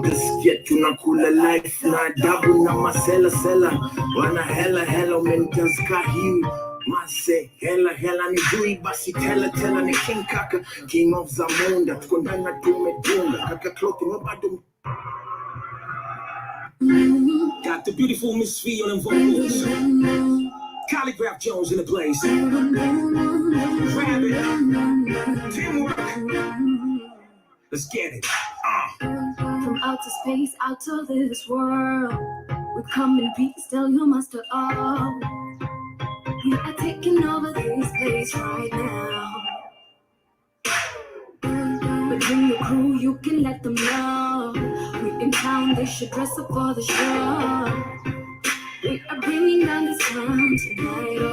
Hautasikia tunakula life na adabu na masela sela. Wana hela umenitazika hiu Mase hela ni jui basi tela ni king kaka. King of Zamunda tuko ndani na tumedunda kaka clothing wabado. Got the beautiful Miss V on them vocals. Calligraph Jones in the place. Grab it. Teamwork. Let's get it. From outer space, out of this world, we come in peace, tell you master all. We are taking over this place right now. But bring your crew, you can let them know. We in town, they should dress up for the show. We are bringing down this town tonight, oh.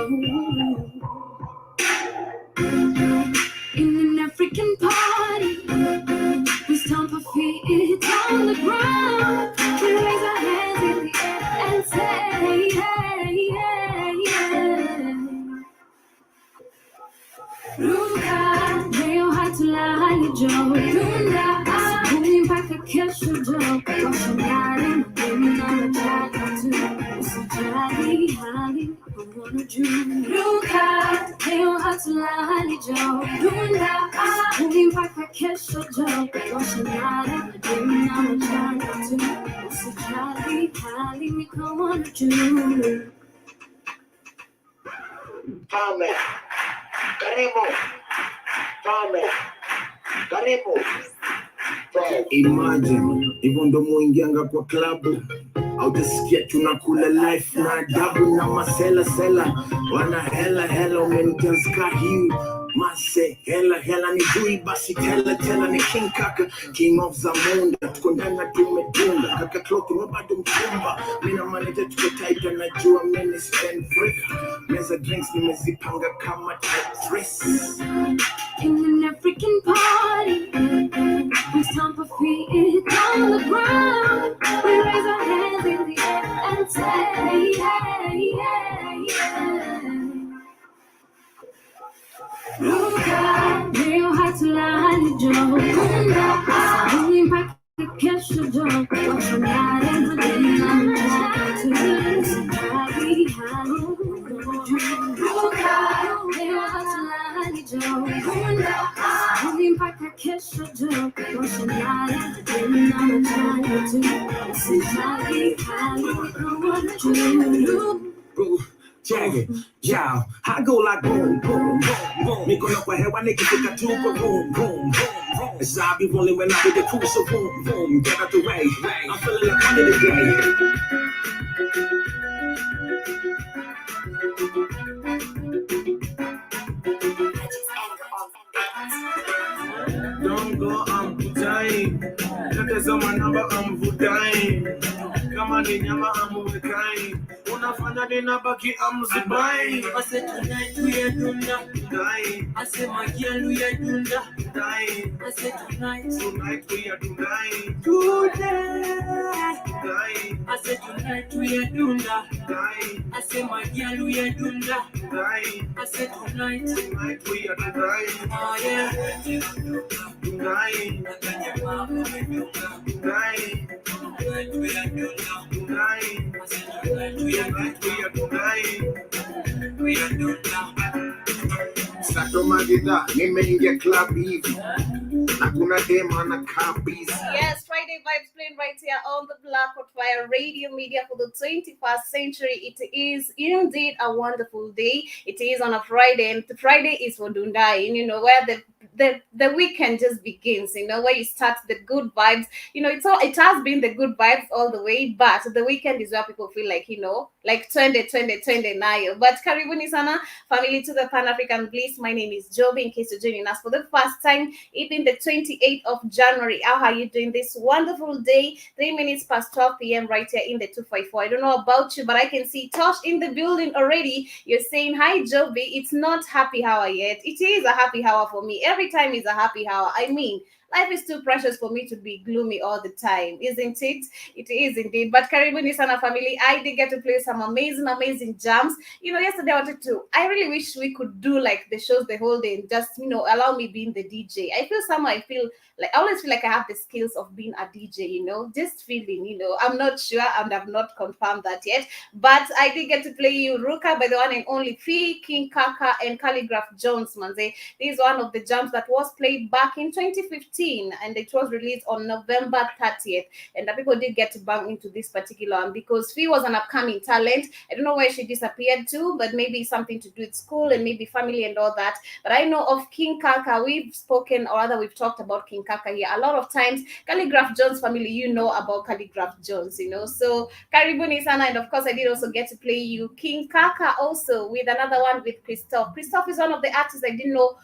In an African party, we stomp our feet on the ground. We raise our hands in the air and say, hey, yeah, yeah. Ruka, leo hatulali jo. Runda, asubuni mpaka kesho jo. Washangari, mgeni na machaka tu. Usijali hali, mkono juu. Ruka, leo hatulali jo. Runda, asubuni mpaka kesho jo. Washangari, mgeni na machaka tu. Usijali hali, mkono juu. Fame, karibu. Imagine, hivyo ndo muingianga kwa klabu. Hautasikia tunakula life na adabu na masela sela. Wana hela umenitazika hiu Mase hela ni jui basi tela ni king kaka. King of Zamunda tuko ndani na tumedunda kaka clothing wabado mchumba. Mina manager tuko tight anajua mimi spend free. Meza drinks nimezipanga kama Tetris. In an African party, we stomp our feet on the ground. We raise our hands in the air and say, yeah, yeah, yeah. Ruka, leo hatulali jo. Kunda, asubuni mpaka kesho jo. Washangari, mgeni na machaka tu. Usijali hali, mkono juu. Ruka, leo hatulali jo. Kunda, asubuni mpaka kesho jo. Washangari, mgeni na machaka tu. Usijali hali, mkono juu. Check it, y'all. I go like boom, boom, boom, boom. Me go up my head, I nigga pick a two, boom, boom, boom, boom. As I be rolling when I be the cool, so boom, boom, get out the way. I'm feeling like I'm in the game. Don't go, I'm dying. Look at my number, I'm dying. Come on, nyama, I'm dying. Unafanya ninabaki amzibai. I said tonight we are dunda. I said my girl we are dunda. I said tonight we are today. I said tonight we are dunda. I said my girl we are dunda. I said tonight we are tonight. Oh yeah. Tonight we are dunda. I said tonight we are dunda. Sato magida, nimeingia club hivi. Na kuna dema na kabis. Yes, Friday Vibes playing right here on the Black Hot Fire Radio Media for the 21st century. It is indeed a wonderful day. It is on a Friday, and Friday is for Dundai, you know, where the weekend just begins, you know, where you start the good vibes. You know, it has been the good vibes all the way, but the weekend is where people feel like, you know, like 20 nayo. But karibuni sana family to the Pan African Bliss. My name is Joby, in case you're joining us for the first time. Even the 28th of January. How are you doing this wonderful day? 3 minutes past 12 p.m. right here in the 254. I don't know about you, but I can see Tosh in the building already. You're saying, hi, Joby. It's not happy hour yet. It is a happy hour for me. Every time is a happy hour. I mean, life is too precious for me to be gloomy all the time, isn't it? It is indeed. But Karibuni Sana family, I did get to play some amazing jams. Yesterday I really wish we could do like the shows the whole day and just, allow me being the DJ. I always feel like I have the skills of being a DJ, just feeling, I'm not sure and I've not confirmed that yet. But I did get to play you Ruka by the one and only Fee, King Kaka, and Calligraph Jones, manze. This is one of the jams that was played back in 2015 and it was released on November 30th. And the people did get to bang into this particular one because Fee was an upcoming talent. I don't know where she disappeared to, but maybe something to do with school and maybe family and all that. But I know of King Kaka. We've spoken, or rather we've talked about King Kaka here a lot of times. Calligraph Jones family, about Calligraph Jones, so Karibuni Sana. And of course I did also get to play you King Kaka also with another one with Christoph. Christoph is one of the artists I didn't know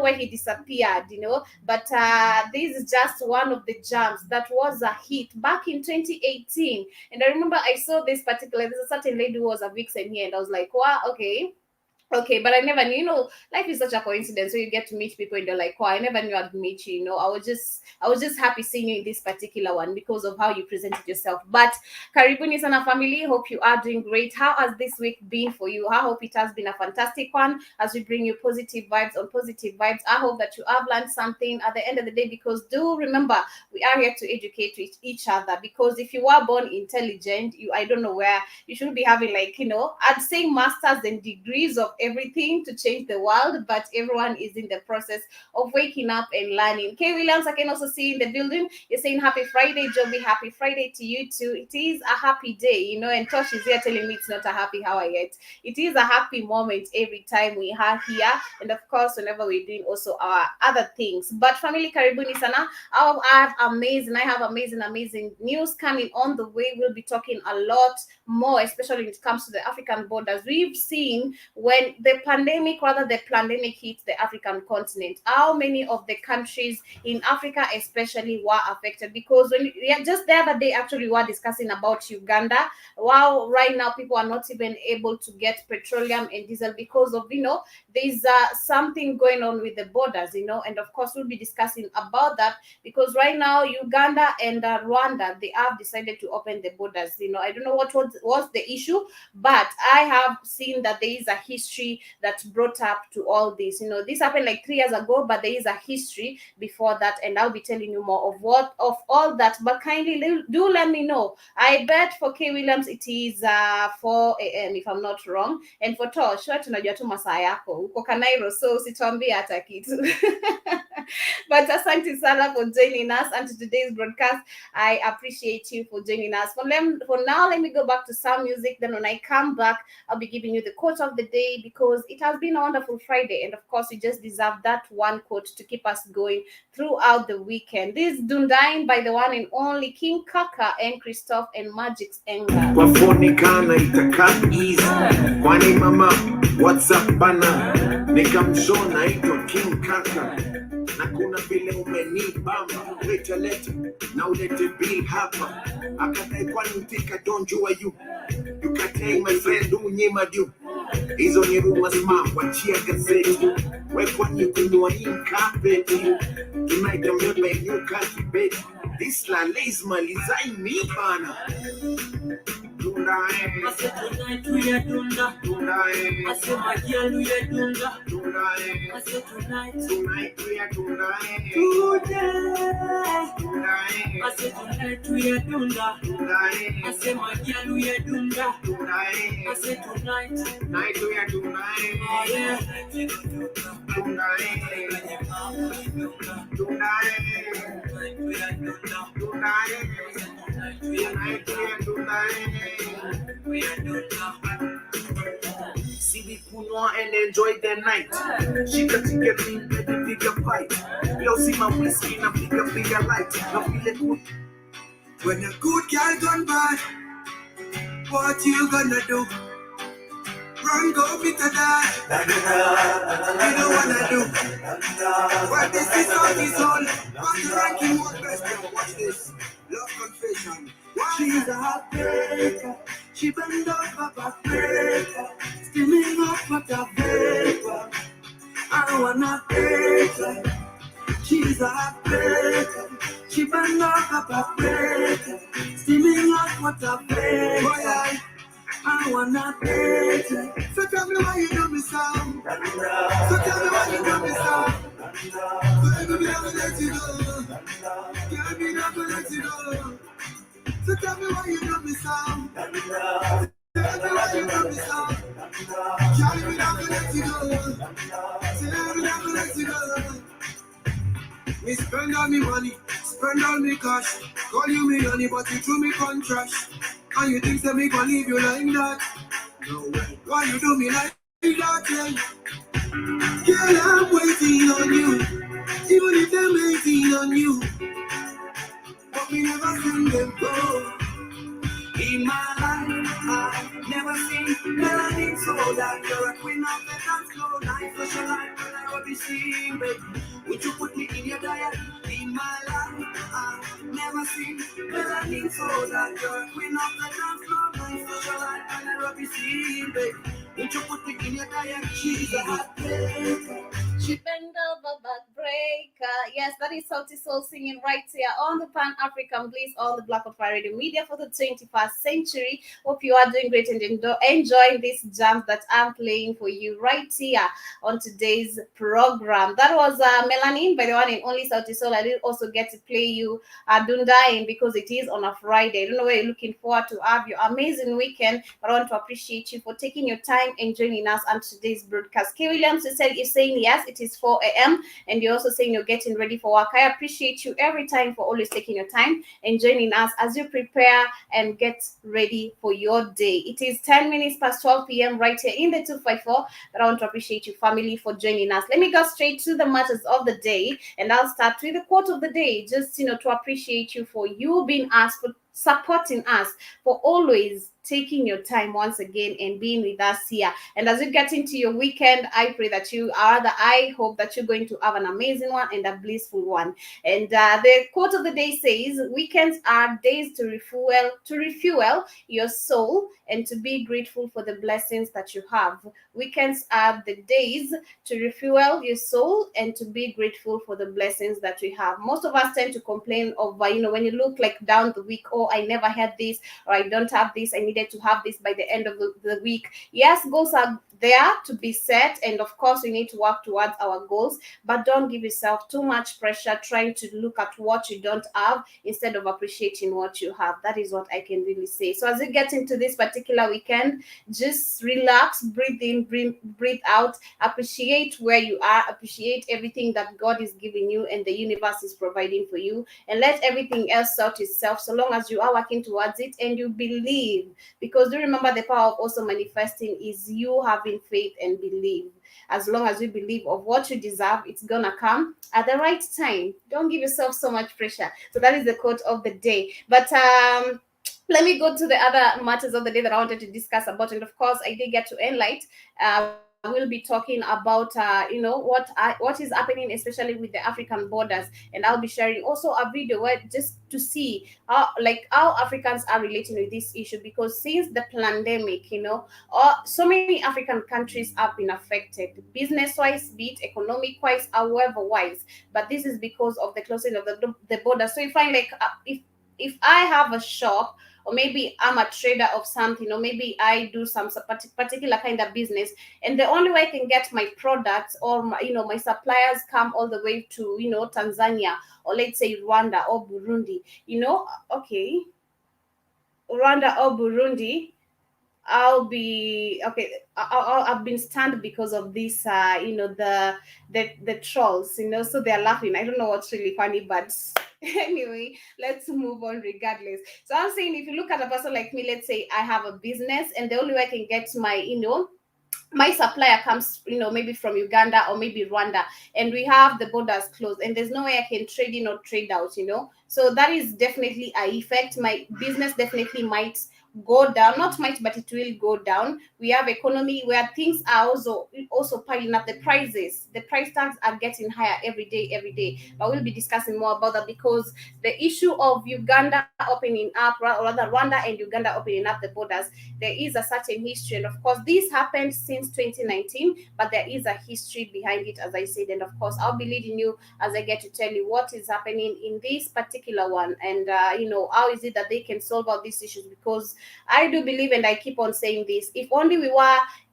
where he disappeared, but this is just one of the jams that was a hit back in 2018. And I remember I saw there's a certain lady who was a vixen here and I was like, wow, okay, but I never knew, life is such a coincidence. So you get to meet people and they're like, wow, I never knew I'd meet you, I was just happy seeing you in this particular one because of how you presented yourself. But Karibuni Sana family, hope you are doing great. How has this week been for you? I hope it has been a fantastic one as we bring you positive vibes on positive vibes. I hope that you have learned something at the end of the day, because do remember, we are here to educate each other, because if you were born intelligent, I don't know where you should be having I'd say masters and degrees of everything to change the world, but everyone is in the process of waking up and learning. Kay Williams, I can also see in the building. You're saying happy Friday, Joby. Happy Friday to you too. It is a happy day, and Tosh is here telling me it's not a happy hour yet. It is a happy moment every time we are here, and of course whenever we're doing also our other things. But family, Karibuni Sana, I have amazing news coming on the way. We'll be talking a lot more, especially when it comes to the African borders. We've seen when the pandemic hit the African continent, how many of the countries in Africa especially were affected. Because just the other day actually we were discussing about Uganda. Wow, right now people are not even able to get petroleum and diesel because of there's something going on with the borders, and of course we'll be discussing about that, because right now Uganda and Rwanda, they have decided to open the borders. I don't know what was the issue, but I have seen that there is a history that brought up to all this. This happened like 3 years ago, but there is a history before that, and I'll be telling you more of all that. But kindly do let me know. I bet for K Williams it is 4 a.m. if I'm not wrong, and for Tosh tunajua tu masaa yako uko Kanairo, so usituambie hata kitu. But asante sana for joining us and to today's broadcast. I appreciate you for joining us. For now, let me go back to some music. Then when I come back, I'll be giving you the quote of the day, because it has been a wonderful Friday, and of course you just deserve that one quote to keep us going throughout the weekend. This is Dundain by the one and only King Kaka and Christoph and Magic's Enga. Wafonikana itakaa easy. Kwani mama, what's up bana? Nikamshona ito King Kaka. Na kuna vile umenibamba. Leta na ulete bill hapa. Akatai kwani mtika don't you are you. You can take my friend unyima du. Hizo ni rumors wachia gazeti. Wekwa ni kunua inkapeti. Tonight I'm never in new country baby. This la lays malizai mi bana. I said tonight we are dunda. I said my girl we are dunda. I said tonight we are dunda. I said tonight we are dunda. I said my girl we are dunda. I said tonight we are dunda. Oh yeah. See we kunwa and enjoy the night. She got to get me the bigger fight. Yo see my whiskey na bigger light. Na feel it good. When a good girl gone bad, what you gonna do? Run, go meet a die. You don't wanna do. But this is all his own. What's the ranking? What best? Watch this. Love confession. She's a heartbreaker. She bend over backbreaker. Screaming up at a vapor. I wanna break her. She's She's a heartbreaker. She been knock up a breaker. Steaming hot water breaker. Boy, I wanna break you. So tell me why you do me so. So tell me why you do me so. Baby, me never let you go. Girl, me never let you go. So tell me why you do me so. Tell me why you do me so. Girl, me never let you go. Tell me never let you go. Me spend all me money, spend all me cash. Call you me honey, but you threw me contract. And you think that me gon' leave you like that? No way. Why you do me like that? Yeah? Girl, I'm waiting on you. Even if they're waiting on you, but me never seen them go. In my life, I've never seen melanin so that you're a queen of the dance floor. Nice social life when I will be seen, baby. Would you put me in your diet? In my life, I've never seen melanin so that you're a queen of the dance floor. Nice social life when I will be seen, baby. Would you put me in your diet? She's a hot baker. She bend over backbreaker. Yes, that is Salty Soul singing right here on the Pan African Bliss on the Black of Fire Radio Media for the 21st century. Hope you are doing great and enjoying these jams that I'm playing for you right here on today's program. That was Melanin by the one and only Salty Soul. I did also get to play you Dundain because it is on a Friday. I don't know where you're looking forward to have your amazing weekend, but I want to appreciate you for taking your time and joining us on today's broadcast. K. Williams is saying yes, it is 4 a.m. and you're also saying you're getting ready for work. I appreciate you every time for always taking your time and joining us as you prepare and get ready for your day. It is 10 minutes past 12 p.m. right here in the 254. But I want to appreciate you, family, for joining us. Let me go straight to the matters of the day, and I'll start with the quote of the day, just to appreciate you for you being asked, for supporting us, for always taking your time once again and being with us here. And as you get into your weekend, I pray that I hope that you're going to have an amazing one and a blissful one. And the quote of the day says, weekends are days to refuel your soul and to be grateful for the blessings that you have. Weekends are the days to refuel your soul and to be grateful for the blessings that we have. Most of us tend to complain of, when you look like down the week, oh, I never had this, or I don't have this, I needed to have this by the end of the week. Yes, goals are there to be set, and of course we need to work towards our goals, but don't give yourself too much pressure trying to look at what you don't have instead of appreciating what you have. That is what I can really say. So as you get into this particular weekend, just relax, breathe in, breathe out, appreciate where you are, appreciate everything that God is giving you and the universe is providing for you, and let everything else sort itself so long as you are working towards it and you believe. Because do remember, the power of also manifesting is you having faith and believe. As long as you believe of what you deserve, it's gonna come at the right time. Don't give yourself so much pressure. So that is the quote of the day. But let me go to the other matters of the day that I wanted to discuss about. And of course, I did get to Enlight. We'll be talking about what is happening, especially with the African borders, and I'll be sharing also a video where just to see how Africans are relating with this issue, because since the pandemic, so many African countries have been affected, business-wise, be it economic-wise, however wise, but this is because of the closing of the border. So you find like if I have a shop, or maybe I'm a trader of something, or maybe I do some particular kind of business, and the only way I can get my products or my suppliers come all the way to Tanzania, or let's say Rwanda or Burundi, Rwanda or Burundi, I've been stunned because of this, the trolls, so they're laughing. I don't know what's really funny, but anyway, let's move on regardless. So I'm saying, if you look at a person like me, let's say I have a business, and the only way I can get my supplier comes, maybe from Uganda or maybe Rwanda, and we have the borders closed, and there's no way I can trade in or trade out, so that is definitely a effect. My business definitely might go down, not much, but it will go down. We have economy where things are also piling up. The price tags are getting higher every day. But we'll be discussing more about that, because the issue of Uganda opening up, or rather Rwanda and Uganda opening up the borders, there is a certain history, and of course this happened since 2019, but there is a history behind it, as I said. And of course I'll be leading you as I get to tell you what is happening in this particular one, and how is it that they can solve all these issues. Because I do believe, and I keep on saying this, if only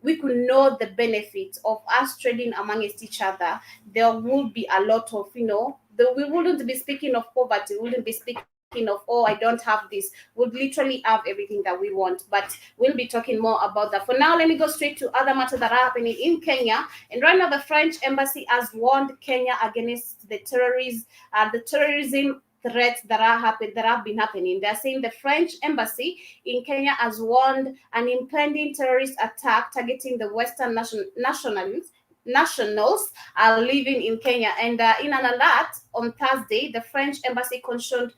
we could know the benefits of us trading amongst each other, there would be a lot of, we wouldn't be speaking of poverty, we wouldn't be speaking of, oh, I don't have this. Would literally have everything that we want. But we'll be talking more about that. For now, let me go straight to other matters that are happening in Kenya. And right now, the French embassy has warned Kenya against the terrorism threats that have been happening. They're saying the French embassy in Kenya has warned an impending terrorist attack targeting the Western nationals are living in Kenya. And in an alert on Thursday, the French embassy cautioned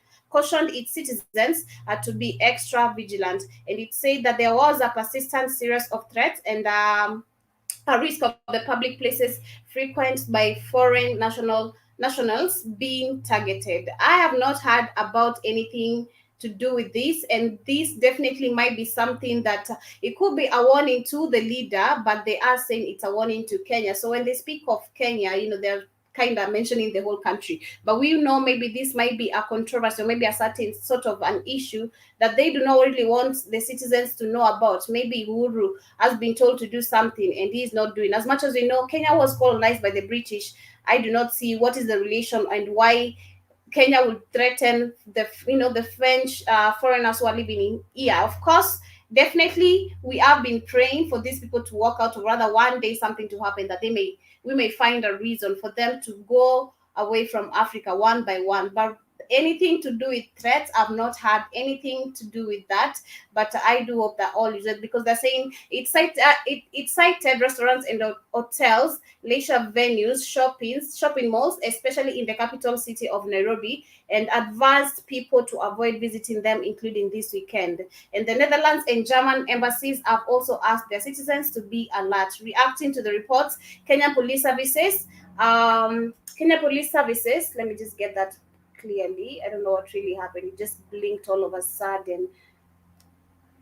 its citizens to be extra vigilant. And it said that there was a persistent series of threats and a risk of the public places frequented by foreign nationals being targeted. I have not heard about anything to do with this, and this definitely might be something that it could be a warning to the leader, but they are saying it's a warning to Kenya. So when they speak of Kenya, they're kind of mentioning the whole country, but we know maybe this might be a controversy, or maybe a certain sort of an issue that they do not really want the citizens to know about. Maybe Uhuru has been told to do something and he is not doing. As much as we know, Kenya was colonized by the British. I do not see what is the relation and why Kenya would threaten the French foreigners who are living in here. Of course, definitely we have been praying for these people to walk out, or rather one day something to happen, that we may find a reason for them to go away from Africa one by one. But anything to do with threats, I've not had anything to do with that. But I do hope that all is it, because they're saying it cited restaurants and hotels, leisure venues, shopping malls, especially in the capital city of Nairobi, and advised people to avoid visiting them, including this weekend. And the Netherlands and German embassies have also asked their citizens to be alert. Reacting to the reports, Kenya Police Services, let me just get that clearly. I don't know what really happened. It just blinked all of a sudden.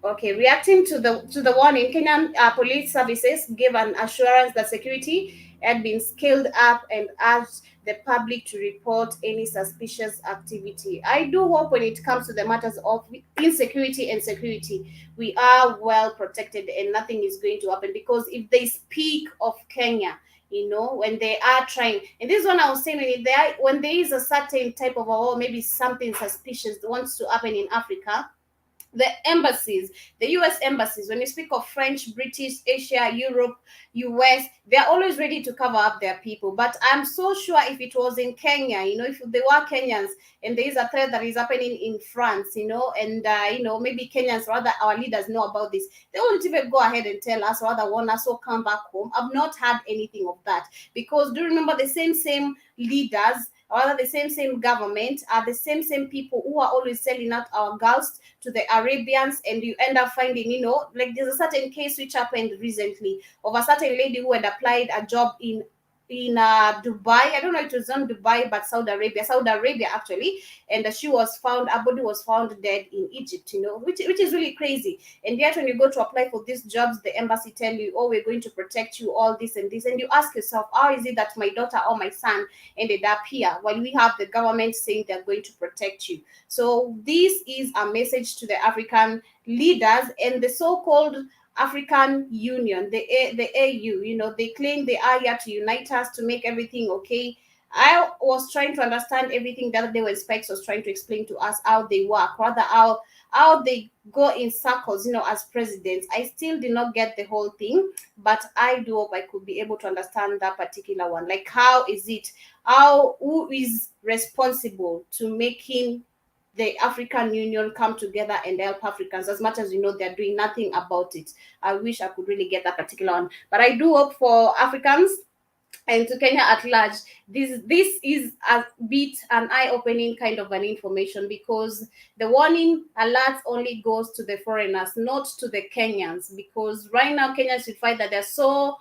Okay, reacting to the warning, Kenyan Police Services gave an assurance that security had been scaled up and urged the public to report any suspicious activity. I do hope when it comes to the matters of insecurity and security, we are well protected and nothing is going to happen. Because if they speak of Kenya, when they are trying, and this is what I was saying, when there is a certain type of, or maybe something suspicious that wants to happen in Africa, the embassies, the US embassies, when you speak of French, British, Asia, Europe, US, they're always ready to cover up their people. But I'm so sure if it was in Kenya, if they were Kenyans and there is a threat that is happening in France, and maybe Kenyans, rather our leaders know about this, they won't even go ahead and tell us, rather want us to come back home. I've not had anything of that, because do you remember the same leaders, or rather the same government, are the same people who are always selling out our girls to the Arabians, and you end up finding, like there's a certain case which happened recently of a certain lady who had applied a job in Dubai. I don't know if it was on Dubai, but Saudi Arabia actually, and her body was found dead in Egypt, which is really crazy. And yet when you go to apply for these jobs, the embassy tell you, oh, we're going to protect you, all this and this, and you ask yourself, how is it that my daughter or my son ended up here while we have the government saying they're going to protect you? So this is a message to the African leaders and the so-called African Union, the AU. They claim they are here to unite us, to make everything okay. I was trying to understand everything that they were Spikes was trying to explain to us, how they work, rather how they go in circles, as presidents. I still did not get the whole thing, but I do hope I could be able to understand that particular one. Like, who is responsible to making the African Union come together and help Africans, as much as they're doing nothing about it. I wish I could really get that particular one. But I do hope for Africans and to Kenya at large, this is a bit an eye-opening kind of an information, because the warning alert only goes to the foreigners, not to the Kenyans, because right now Kenyans should find that they're so,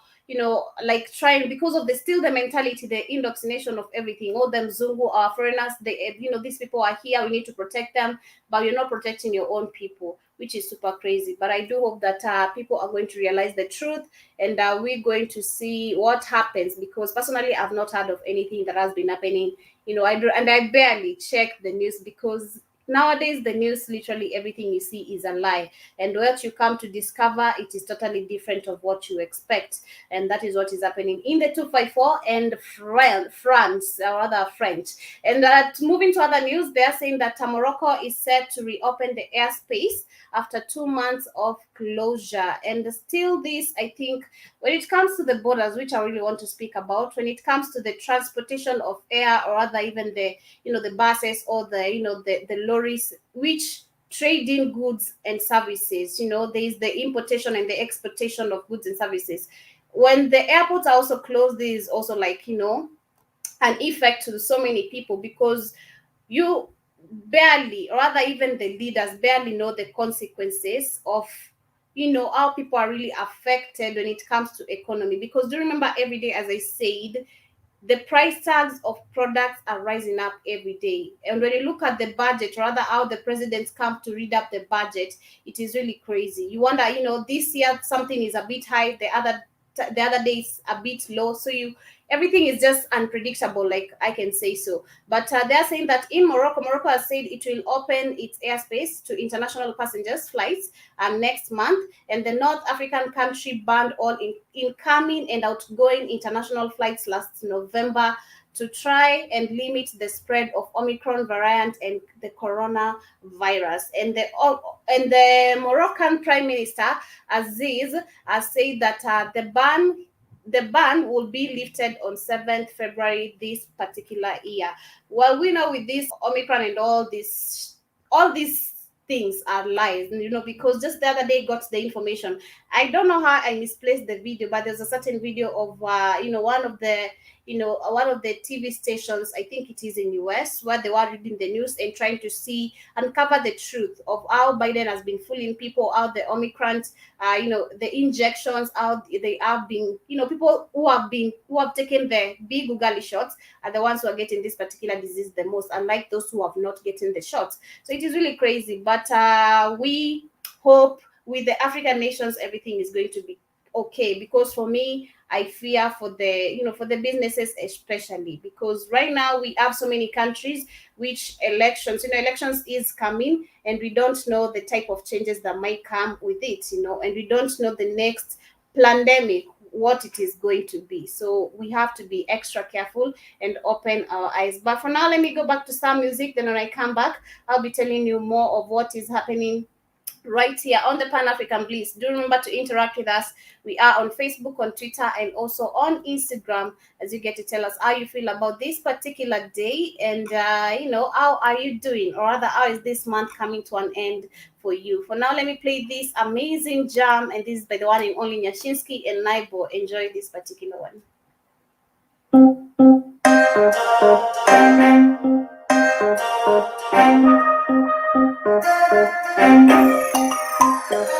like trying, because of the mentality, the indoctrination of everything. All them Zungu are foreigners. They, these people are here. We need to protect them, but you're not protecting your own people, which is super crazy. But I do hope that people are going to realize the truth, and we're going to see what happens, because personally I've not heard of anything that has been happening. I barely check the news, because nowadays the news, literally everything you see is a lie, and what you come to discover, it is totally different of what you expect. And that is what is happening in the 254 and France, or rather French. And moving to other news, they're saying that Morocco is set to reopen the airspace after 2 months of closure. And still this, I think, when it comes to the borders, which I really want to speak about, when it comes to the transportation of air, or rather even the buses, or the lorries, which trade in goods and services, there is the importation and the exportation of goods and services. When the airports are also closed, there is also an effect to so many people, because you barely, or rather even the leaders barely know the consequences of how people are really affected when it comes to economy. Because do you remember, every day, as I said, the price tags of products are rising up every day. And when you look at the budget, rather how the presidents come to read up the budget, it is really crazy. You wonder, this year something is a bit high, the other day is a bit low. So everything is just unpredictable, like I can say so. But they're saying that in Morocco has said it will open its airspace to international passengers flights next month. And the North African country banned all incoming and outgoing international flights last November, to try and limit the spread of Omicron variant and the coronavirus. And the Moroccan Prime Minister Aziz has said that the ban will be lifted on 7th February this particular year. Well, we know with this Omicron and all these things are lies, because just the other day got the information. I don't know how I misplaced the video, but there's a certain video of one of the TV stations, I think it is in US, where they were reading the news and trying to uncover the truth of how Biden has been fooling people, how the Omicron, the injections, how they have been, people who have taken the big Ugali shots are the ones who are getting this particular disease the most, unlike those who have not gotten the shots. So it is really crazy. But we hope with the African nations everything is going to be okay, because for me, I fear for the businesses, especially because right now we have so many countries which elections is coming, and we don't know the type of changes that might come with it, and we don't know the next pandemic, what it is going to be. So we have to be extra careful and open our eyes. But for now, let me go back to some music. Then when I come back, I'll be telling you more of what is happening right here on the Pan-African Bliss. Do remember to interact with us. We are on Facebook, on Twitter, and also on Instagram, as you get to tell us how you feel about this particular day, and how are you doing, or rather how is this month coming to an end for you. For now, let me play this amazing jam, and this is by the one and only Nyashinsky and Naibo. Enjoy this particular one.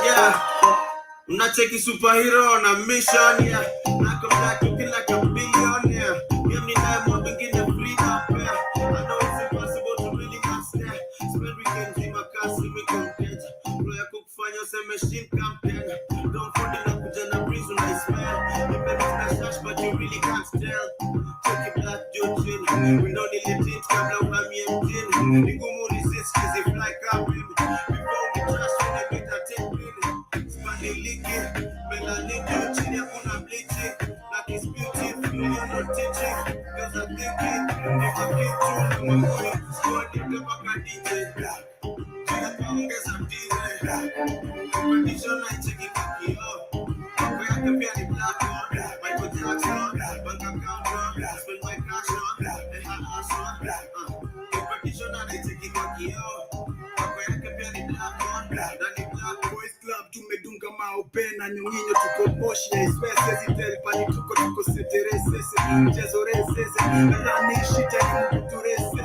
Yeah, I'm not taking superhero on a mission, yeah. I come back looking like a billionaire. Give me that more begin to free up, yeah. I know it's impossible to really master. Spend weekends in my car, see me content. Roya cook fanya say machine campaign. Don't fall in up with a breeze when I smell. You may mix that shash, but you really can't tell. Check it black, Jochin. We don't need the tint, come blow me and gin. The gumu resist, cause if like a win. Before we trash, when I beat a 10 billion. Spanish leaking, melanin, Jochin, ya kuna bleaching. Black is beautiful, you're not teaching. Cause I'm thinking, if I get through, I'm going to score the back and DJ. Jia kaongeza mtize. Competition, I check it back here. Where I can be at the black one. Michael Jackson, bank account run. Spend my cash on, and my ass on. Competition, I take it back here. Where I can be at the black one. Then the black boys club tumedunga maopena nyunginyo tuko moshi ya iswese zitel pani tuko seteresese mchezo resese ranishi tani mkuturesese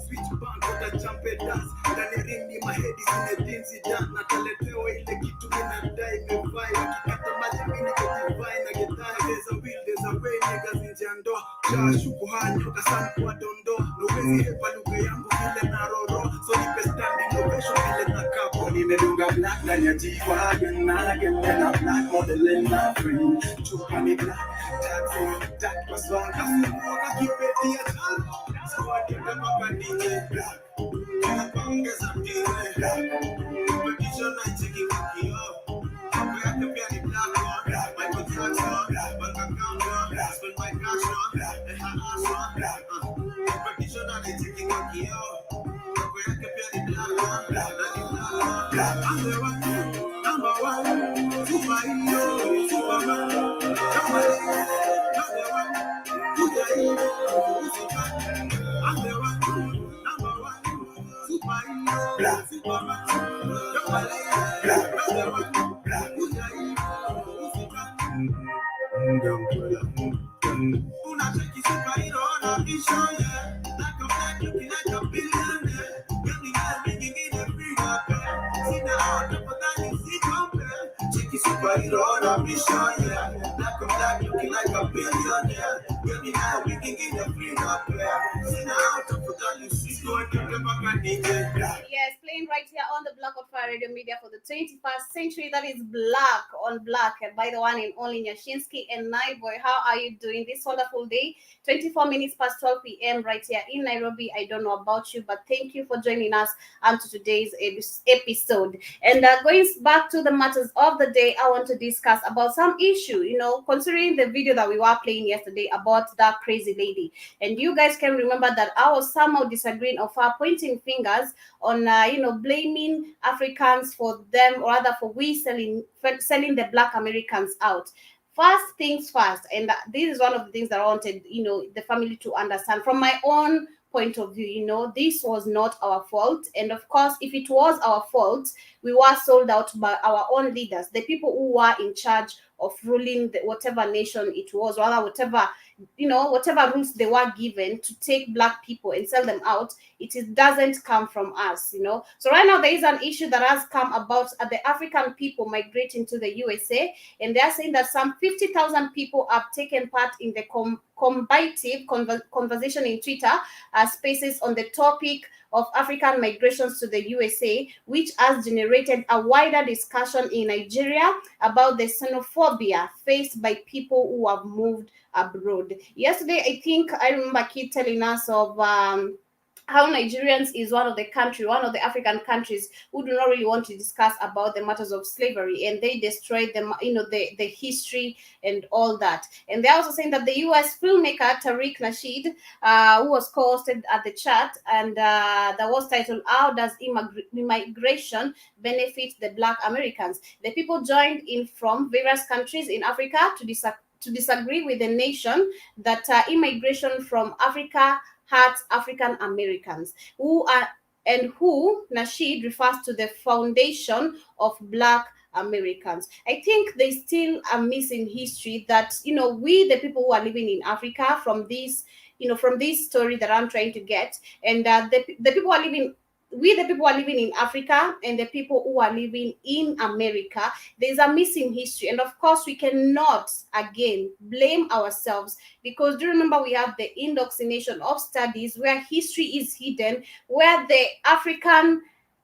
switch bank oda champe dance ndani ring ni mahedi zine dinzi dan nataletewa ile kitu minadai mevai wakikata maji mini kotivai na getai there's a will there's a way niggas nje ya ndoa jashu kuhanyo kasani kwa dondo nowezi hepa lugha yangu vile naroro so nipe stand innovation vile nakapo nimedunga black ndani ya G-Wagon na getena black model in my free chupa ni black taxi that was wrong kasimuoka kipeti ya chalo so adika maka DJ black tunapongeza mtire black competition na cheki wakio hapo yake pia ni black on Michael Jackson bank account on spend my cash on competition na cheki wakio hapo yake pia ni black on I'm the one, number one, superhero, Superman. Nobody, not the one, who's the hero, Superman. I'm the one, number one, superhero, Superman. Nobody, not the one, who's the hero, Superman. Una checky superhero on a mission, yeah. Like a black looking like a billionaire. Getting everything in a free appear. See the out of that is the compare. Checky superhero on a mission, yeah. Like a black looking like a billionaire. Getting everything in a free appear. See the out of that is the compare. Yes, playing right here on the Black of Fire Radio Media for the 21st century. That is Black on Black by the one and only Nyashinsky and Naiboy. How are you doing this wonderful day? 24 minutes past 12 p.m. right here in Nairobi. I don't know about you, but thank you for joining us to today's episode. And going back to the matters of the day, I want to discuss about some issue, considering the video that we were playing yesterday about that crazy lady. And you guys can remember that I was somehow disagreeing of her pointing fingers on, blaming Africans for them, or rather for we selling the Black Americans out. First things first, and this is one of the things that I wanted, the family to understand from my own point of view. This was not our fault. And of course, if it was our fault, we were sold out by our own leaders, the people who were in charge of ruling whatever nation it was, or rather whatever rules they were given to take Black people and sell them out. It doesn't come from us, So right now there is an issue that has come about the African people migrating to the USA, and they are saying that some 50,000 people have taken part in the combative conversation in Twitter spaces on the topic of African migrations to the USA, which has generated a wider discussion in Nigeria about the xenophobia faced by people who have moved abroad. Yesterday, I think I remember Kid telling us of how Nigerians is one of the African countries who do not really want to discuss about the matters of slavery, and they destroyed them, the history and all that. And they're also saying that the US filmmaker Tariq Nasheed, who was co-hosted at the chat, and that was titled "How Does Immigration Benefit the Black Americans?" The people joined in from various countries in Africa to disagree with the nation that immigration from Africa hurts African Americans, who Nasheed refers to the foundation of Black Americans. I think there's still a missing history that, we, the people who are living in Africa, from this story that I'm trying to get, and the people who are living, we, the people who are living in Africa, and the people who are living in America, there's a missing history. And of course, we cannot, again, blame ourselves, because do you remember we have the indoctrination of studies where history is hidden, where the African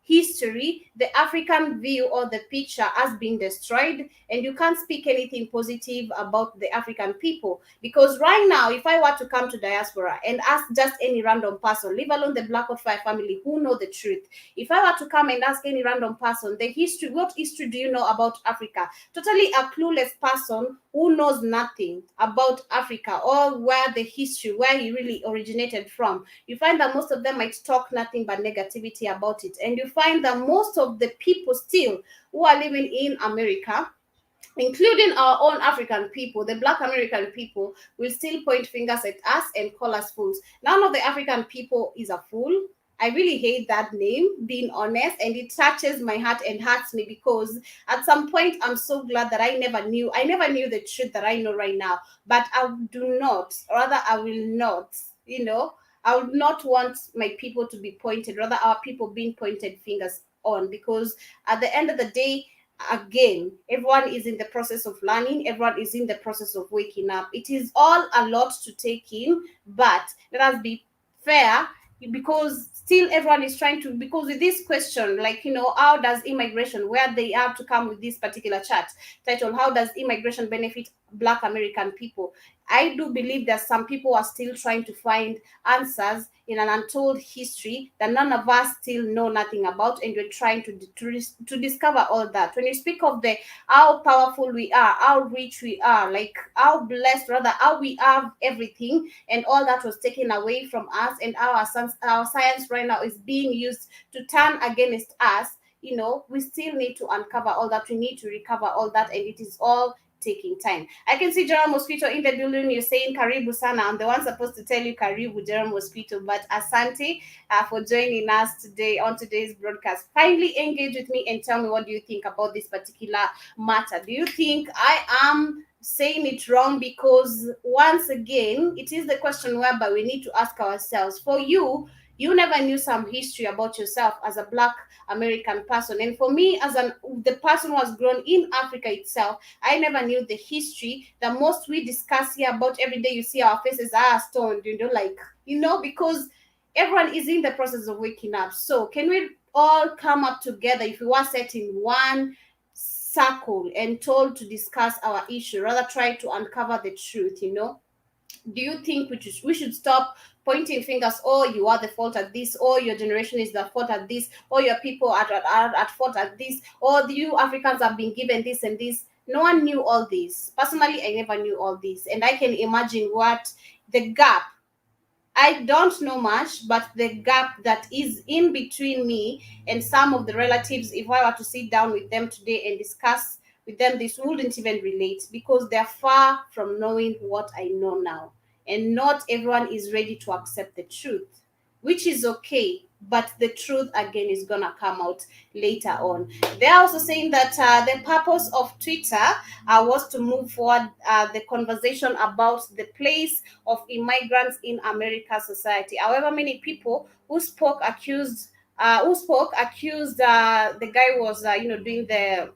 history, the African view or the picture has been destroyed, and you can't speak anything positive about the African people. Because right now, if I were to come to diaspora and ask just any random person, leave alone the Black of Fire family who know the truth, if I were to come and ask any random person the history, what history do you know about Africa? Totally a clueless person who knows nothing about Africa or where he really originated from. You find that most of them might talk nothing but negativity about it. And you find that most of the people still who are living in America, including our own African people, the Black American people, will still point fingers at us and call us fools. None of the African people is a fool. I really hate that name, being honest, and it touches my heart and hurts me because at some point I'm so glad that I never knew the truth that I know right now. But I do not, rather I will not, I would not want my people to be pointed, rather our people being pointed fingers on, because at the end of the day, again, everyone is in the process of learning, everyone is in the process of waking up. It is all a lot to take in, but let us be fair, because still everyone is trying to, because with this question, like, how does immigration, where they have to come with this particular chat title, how does immigration benefit Black American people? I do believe that some people are still trying to find answers in an untold history that none of us still know nothing about, and we're trying to discover all that. When you speak of the how powerful we are, how rich we are, like how blessed, rather, how we have everything, and all that was taken away from us, and our science right now is being used to turn against us. We still need to uncover all that. We need to recover all that, and it is all taking time. I can see Jerome Mosquito in the building. You're saying Karibu Sana. I'm the one supposed to tell you Karibu, Jerome Mosquito, but Asante for joining us today on today's broadcast. Kindly engage with me and tell me, what do you think about this particular matter? Do you think I am saying it wrong? Because once again, it is the question whereby we need to ask ourselves. For you never knew some history about yourself as a Black American person, and for me, as the person who has grown in Africa itself, I never knew the history that most we discuss here about every day. You see our faces are stoned, because everyone is in the process of waking up. So can we all come up together, if we were set in one circle and told to discuss our issue, rather try to uncover the truth? Do you think we should stop pointing fingers? Oh, you are the fault at this, or your generation is the fault at this, or your people are at fault at this, or you Africans have been given this and this? No one knew all this. Personally, I never knew all this, and I can imagine what the gap, I don't know much, but the gap that is in between me and some of the relatives, if I were to sit down with them today and discuss with them, this wouldn't even relate, because they're far from knowing what I know now. And not everyone is ready to accept the truth, which is okay. But the truth again is gonna come out later on. They're also saying that the purpose of Twitter was to move forward the conversation about the place of immigrants in American society. However, many people who spoke accused the guy was doing the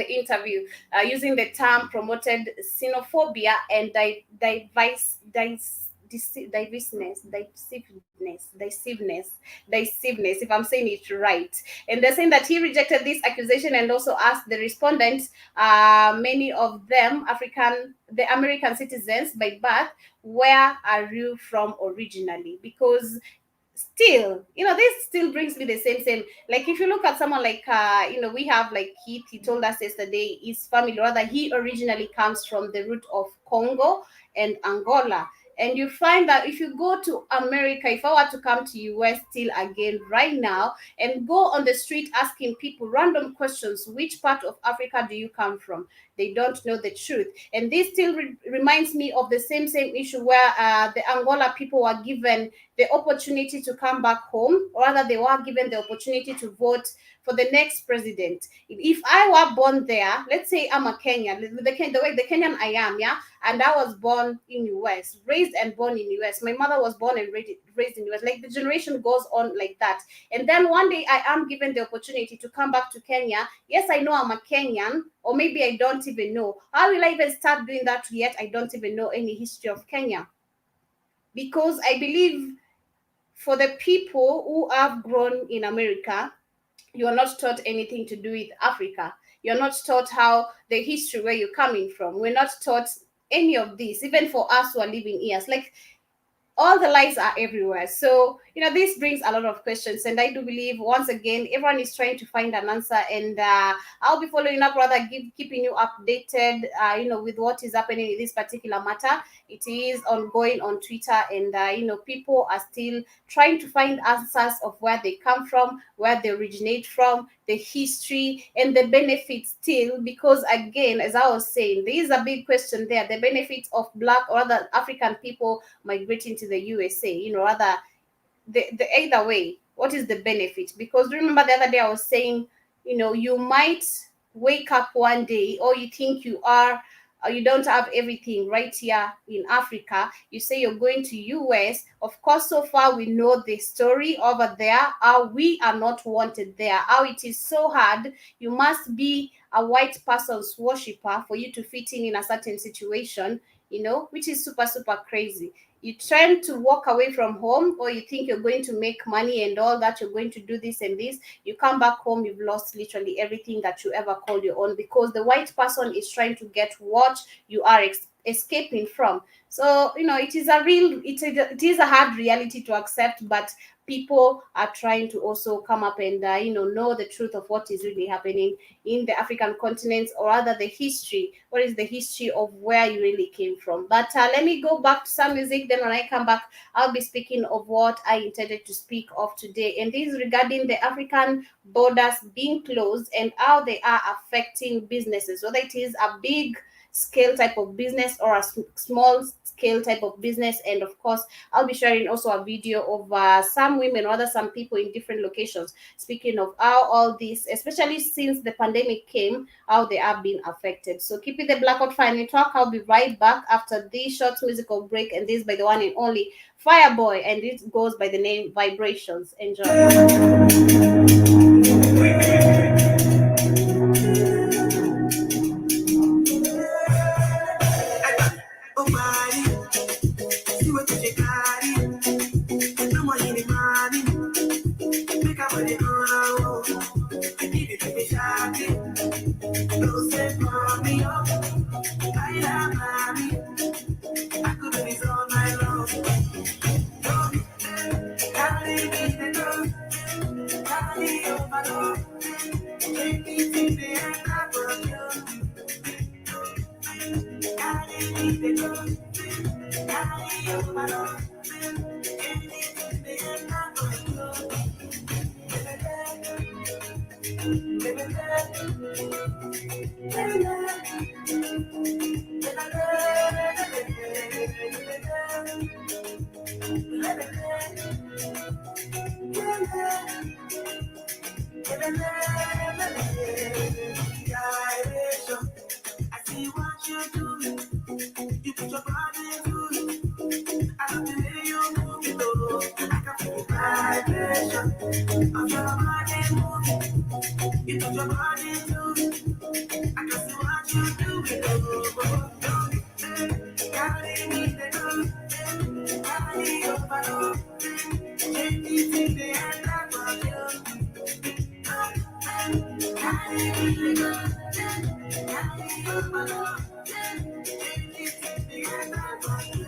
interview using the term promoted xenophobia and divisiveness, if I'm saying it right. And they're saying that he rejected this accusation and also asked the respondents, many of them the American citizens by birth, where are you from originally? Because still, this still brings me the same, like if you look at someone like we have like Keith. He told us yesterday his family, rather, he originally comes from the root of Congo and Angola. And you find that if you go to America, if I were to come to US still again right now and go on the street asking people random questions, which part of Africa do you come from? They don't know the truth. And this still reminds me of the same issue where the Angola people were given the opportunity to come back home, or rather they were given the opportunity to vote for the next president. If I were born there, let's say I'm a Kenyan, the way the Kenyan I am, yeah, and I was born in US, raised and born in US. My mother was born and raised in US. Like the generation goes on like that. And then one day I am given the opportunity to come back to Kenya. Yes, I know I'm a Kenyan, or maybe I don't even know. How will I even start doing that yet? I don't even know any history of Kenya. Because I believe for the people who have grown in America, you are not taught anything to do with Africa. You're not taught how the history where you're coming from. We're not taught any of this, even for us who are living here. It's like all the lies are everywhere. So, this brings a lot of questions. And I do believe, once again, everyone is trying to find an answer. And I'll be following up, rather keeping you updated, with what is happening in this particular matter. It is ongoing on Twitter. And, people are still trying to find answers of where they come from, where they originate from, the history, and the benefits still. Because, again, as I was saying, there is a big question there. The benefits of Black or other African people migrating to the USA, rather, the either way, what is the benefit? Because remember the other day I was saying, you might wake up one day, or you think you don't have everything right here in Africa. You say you're going to US. Of course, so far we know the story over there, how we are not wanted there, how it is so hard. You must be a white person's worshiper for you to fit in a certain situation, which is super, super crazy. You tend to walk away from home, or you think you're going to make money and all that, you're going to do this and this. You come back home, you've lost literally everything that you ever called your own, because the white person is trying to get what you are escaping from. So it is a hard reality to accept, but people are trying to also come up and know the truth of what is really happening in the African continent, or rather the history. What is the history of where you really came from? But let me go back to some music. Then when I come back, I'll be speaking of what I intended to speak of today, and this is regarding the African borders being closed and how they are affecting businesses, whether it is a big scale type of business or a small scale type of business. And of course, I'll be sharing also a video of some women, or rather some people in different locations, speaking of how all this, especially since the pandemic came, how they are being affected. So keep it the Blackout Fire Network. I'll be right back after this short musical break, and this by the one and only Fireboy, and it goes by the name Vibrations. Enjoy. Oh, body, see what you carry. No money, the money. Make up for the ground. I need it to be shabby. Don't say for me up. I love mommy. I could do this all night long. Carry me the love. Carry over love. Take me to the end of you. Carry me the love. Carry over love. Take me to the end of you. I see what you're doing. You put your body into it. I love the way you move it, oh. I can feel the vibration of your body moving. You put your body into it. I can see what you're doing, oh. Carry me the love, carry over love. Take me to the end of you. Carry me the love, carry over love. Take me to the end of you.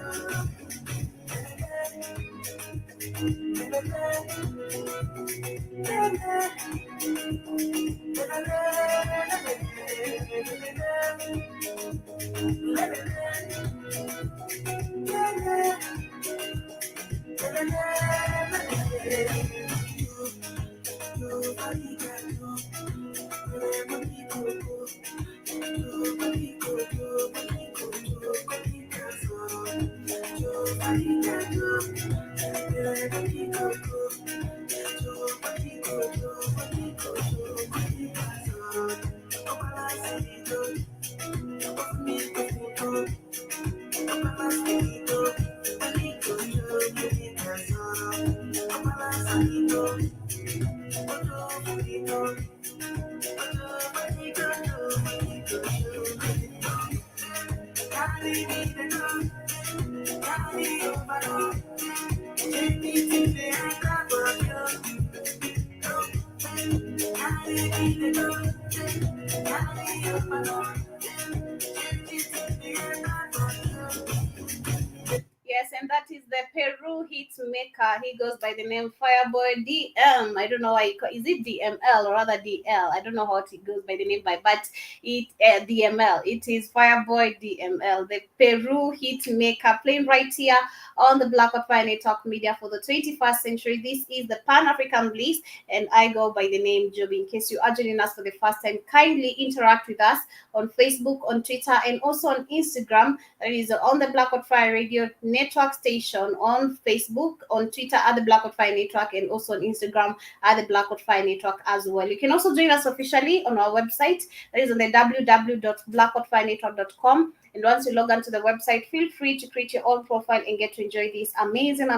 Yes, and that is the Peru hit maker. He goes by the name Fireboy DM. I don't know why is it DML or rather DL. I don't know how it goes by the name by, but it DML. It is Fireboy DML, the Peru hit maker, playing right here on the Black Fire Network Media for the 21st century. This is the Pan African Bliss, and I go by the name Joby. In case you are joining us for the first time, kindly interact with us on Facebook, on Twitter, and also on Instagram. That is on the Black Fire Radio Network station on Facebook, Facebook, on Twitter at the Black Hot Fire Network, and also on Instagram at the Black Hot Fire Network as well. You can also join us officially on our website, that is on the www.blackhotfirenetwork.com. And once you log on to the website, feel free to create your own profile and get to enjoy these amazing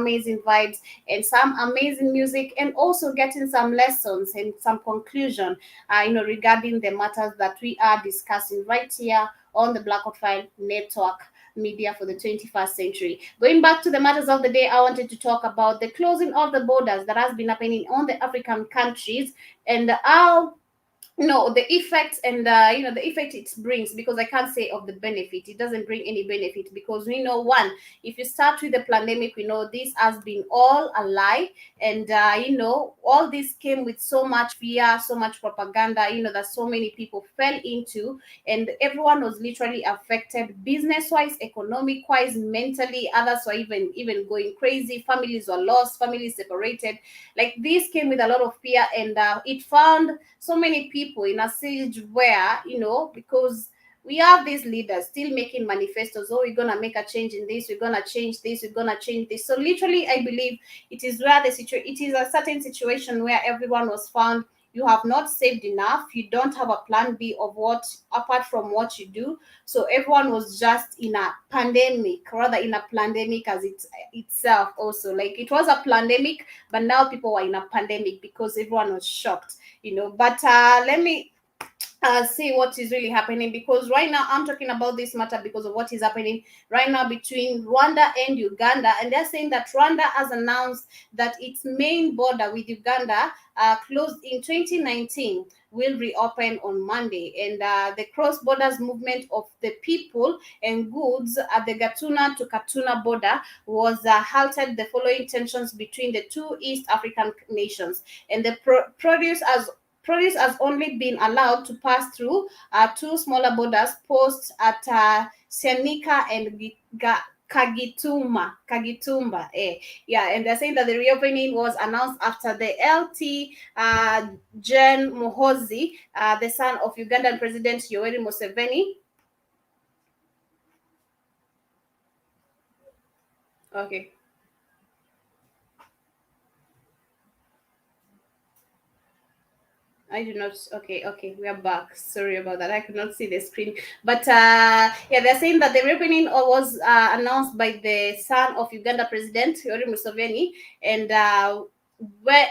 vibes and some amazing music, and also getting some lessons and some conclusion, regarding the matters that we are discussing right here on the Black Hot Fire Network media for the 21st century. Going back to the matters of the day, I wanted to talk about the closing of the borders that has been happening on the African countries, and how the effects and the effect it brings, because I can't say of the benefit. It doesn't bring any benefit, because we know, one, if you start with the pandemic, we know this has been all a lie, and all this came with so much fear, so much propaganda, that so many people fell into, and everyone was literally affected, business wise, economic wise, mentally. Others were even going crazy. Families were lost, families separated. Like, this came with a lot of fear, and it found so many people in a siege where, because we have these leaders still making manifestos. Oh, we're gonna make a change in this, we're gonna change this, we're gonna change this. So literally, I believe it is where it is a certain situation where everyone was found. You have not saved enough, you don't have a plan B of what apart from what you do. So everyone was just in a pandemic, as itself also. Like, it was a pandemic, but now people were in a pandemic because everyone was shocked. But let me see what is really happening, because right now I'm talking about this matter because of what is happening right now between Rwanda and Uganda. And they're saying that Rwanda has announced that its main border with Uganda, closed in 2019, will reopen on Monday, and the cross-borders movement of the people and goods at the Gatuna to Katuna border was halted the following tensions between the two East African nations, and the produce has only been allowed to pass through two smaller borders posts at Sianika and Kagitumba. And they're saying that the reopening was announced after the LT Jen Muhoozi, the son of Ugandan President Yoweri Museveni. Okay. I do not. Okay, we are back. Sorry about that. I could not see the screen. But they're saying that the reopening was announced by the son of Uganda President Yoweri Museveni, and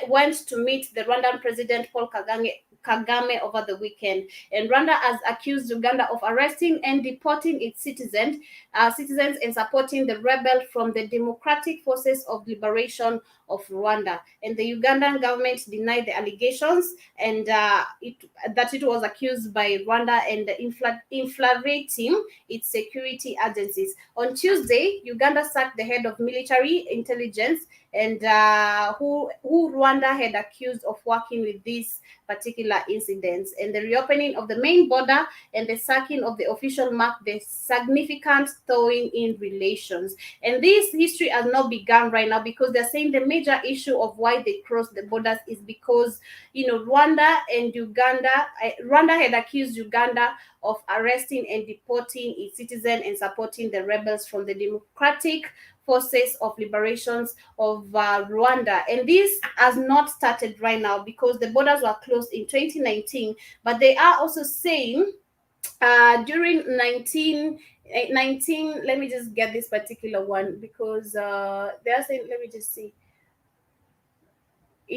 went to meet the Rwandan President Paul Kagame over the weekend. And Rwanda has accused Uganda of arresting and deporting its citizens and supporting the rebel from the Democratic Forces of Liberation of Rwanda. And the Ugandan government denied the allegations, and that it was accused by Rwanda and infiltrating its security agencies. On Tuesday, Uganda sacked the head of military intelligence, and who Rwanda had accused of working with these particular incidents. And the reopening of the main border and the sacking of the official marked the significant thawing in relations. And this history has not begun right now, because they're saying the major issue of why they crossed the borders is because, Rwanda had accused Uganda of arresting and deporting its citizens and supporting the rebels from the Democratic Forces of Liberations of Rwanda. And this has not started right now, because the borders were closed in 2019, but they are also saying during 19, let me just get this particular one, because they are saying, let me just see.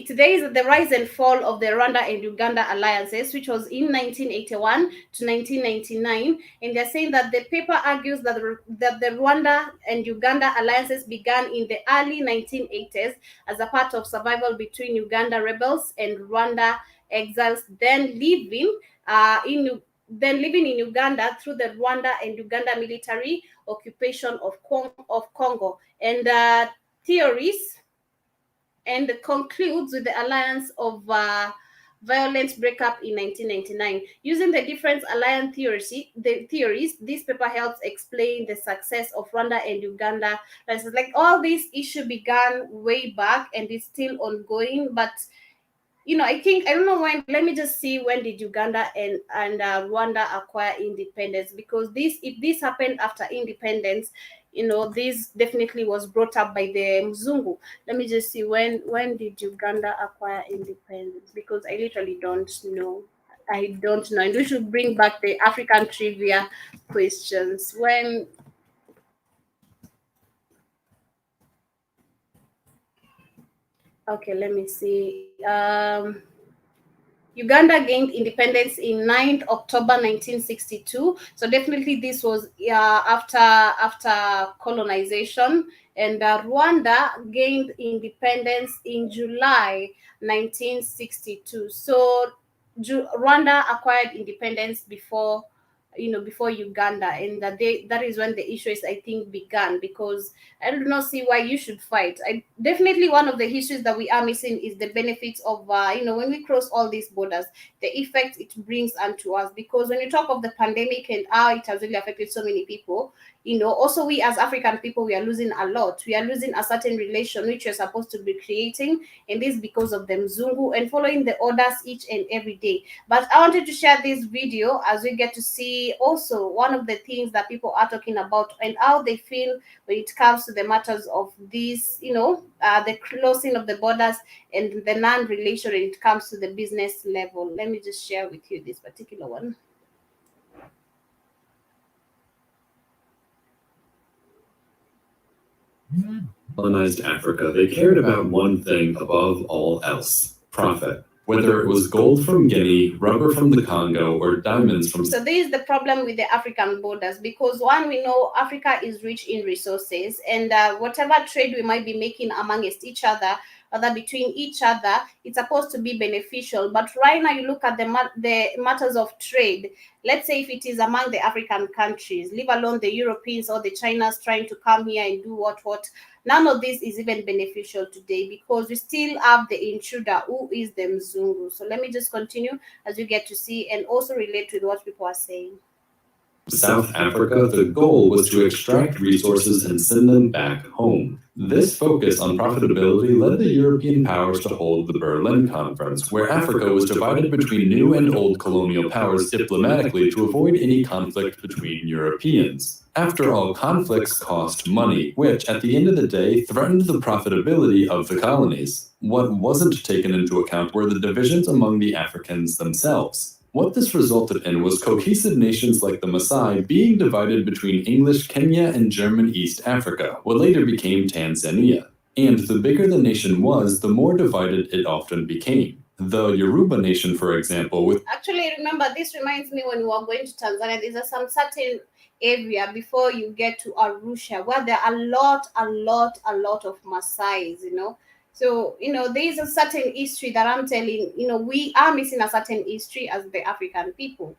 Today is the rise and fall of the Rwanda and Uganda alliances, which was in 1981 to 1999. And they're saying that the paper argues that the Rwanda and Uganda alliances began in the early 1980s as a part of survival between Uganda rebels and Rwanda exiles, then living in Uganda through the Rwanda and Uganda military occupation of Congo. And theories and concludes with the alliance of violent breakup in 1999. Using the different alliance theories, this paper helps explain the success of Rwanda and Uganda. Like, all this issue began way back and is still ongoing, but I think, I don't know when. Let me just see, when did Uganda and Rwanda acquire independence? Because if this happened after independence, this definitely was brought up by the Mzungu. Let me just see, when did Uganda acquire independence? Because I literally don't know. I don't know, and we should bring back the African trivia questions. Okay, let me see. Uganda gained independence in 9th October 1962. So definitely this was after colonization. And Rwanda gained independence in July 1962. So Rwanda acquired independence before Uganda, and that is when the issues, I think, began, because I do not see why you should fight. Definitely one of the issues that we are missing is the benefits of when we cross all these borders, the effect it brings onto us. Because when you talk of the pandemic and how it has really affected so many people, also we as African people, we are losing a lot. We are losing a certain relation which we're supposed to be creating, and this because of the Mzungu and following the orders each and every day. But I wanted to share this video as we get to see also one of the things that people are talking about and how they feel when it comes to the matters of this, the closing of the borders and the non-relation when it comes to the business level. Let me just share with you this particular one. Colonized Africa, they cared about one thing above all else: profit. Whether it was gold from Guinea, rubber from the Congo, or diamonds from... So this is the problem with the African borders, because one, we know Africa is rich in resources, and whatever trade we might be making amongst each other, other between each other, it's supposed to be beneficial. But right now, you look at the matters of trade. Let's say if it is among the African countries, leave alone the Europeans or the Chinas trying to come here and do what. None of this is even beneficial today, because we still have the intruder who is the Mzungu. So let me just continue as you get to see and also relate with what people are saying. South Africa, the goal was to extract resources and send them back home. This focus on profitability led the European powers to hold the Berlin Conference, where Africa was divided between new and old colonial powers diplomatically to avoid any conflict between Europeans. After all, conflicts cost money, which, at the end of the day, threatened the profitability of the colonies. What wasn't taken into account were the divisions among the Africans themselves. What this resulted in was cohesive nations like the Maasai being divided between English Kenya and German East Africa, what later became Tanzania. And the bigger the nation was, the more divided it often became. The Yoruba nation, for example, with... Actually, remember, this reminds me when we were going to Tanzania, there's some certain area before you get to Arusha where there are a lot of Maasais, So, there is a certain history that I'm telling, we are missing a certain history as the African people.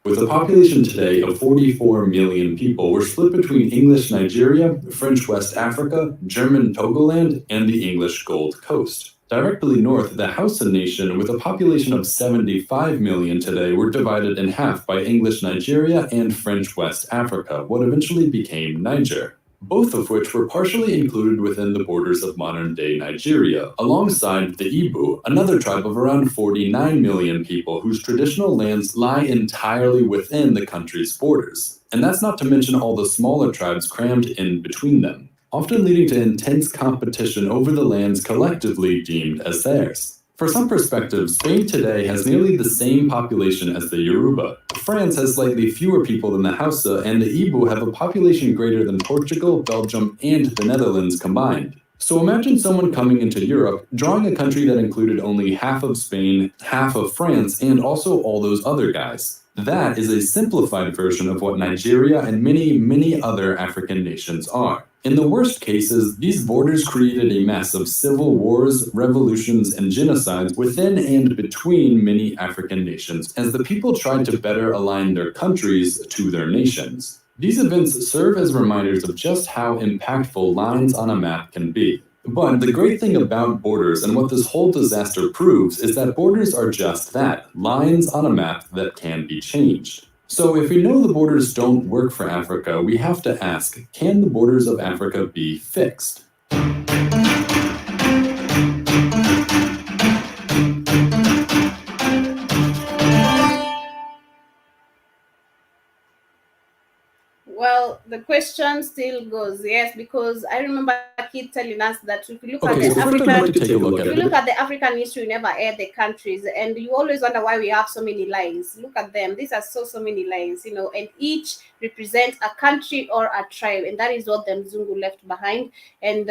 With a population today of 44 million people, we're split between English Nigeria, French West Africa, German Togoland, and the English Gold Coast. Directly north, the Hausa nation, with a population of 75 million today, were divided in half by English Nigeria and French West Africa, what eventually became Niger, both of which were partially included within the borders of modern-day Nigeria, alongside the Igbo, another tribe of around 49 million people whose traditional lands lie entirely within the country's borders. And that's not to mention all the smaller tribes crammed in between them, often leading to intense competition over the lands collectively deemed as theirs. For some perspective, Spain today has nearly the same population as the Yoruba. France has slightly fewer people than the Hausa, and the Igbo have a population greater than Portugal, Belgium, and the Netherlands combined. So imagine someone coming into Europe, drawing a country that included only half of Spain, half of France, and also all those other guys. That is a simplified version of what Nigeria and many other African nations are. In the worst cases, these borders created a mess of civil wars, revolutions, and genocides within and between many African nations as the people tried to better align their countries to their nations. These events serve as reminders of just how impactful lines on a map can be. But the great thing about borders and what this whole disaster proves is that borders are just that, lines on a map that can be changed. So if we know the borders don't work for Africa, we have to ask, can the borders of Africa be fixed? Well, the question still goes, yes, because I remember a kid telling us that if you look at Okay, the so first I'd African, like to take a look if at you look it. at the African history, we never air the countries, and you always wonder why we have so many lines. Look at them; these are so many lines, and each represents a country or a tribe, and that is what the Mzungu left behind. And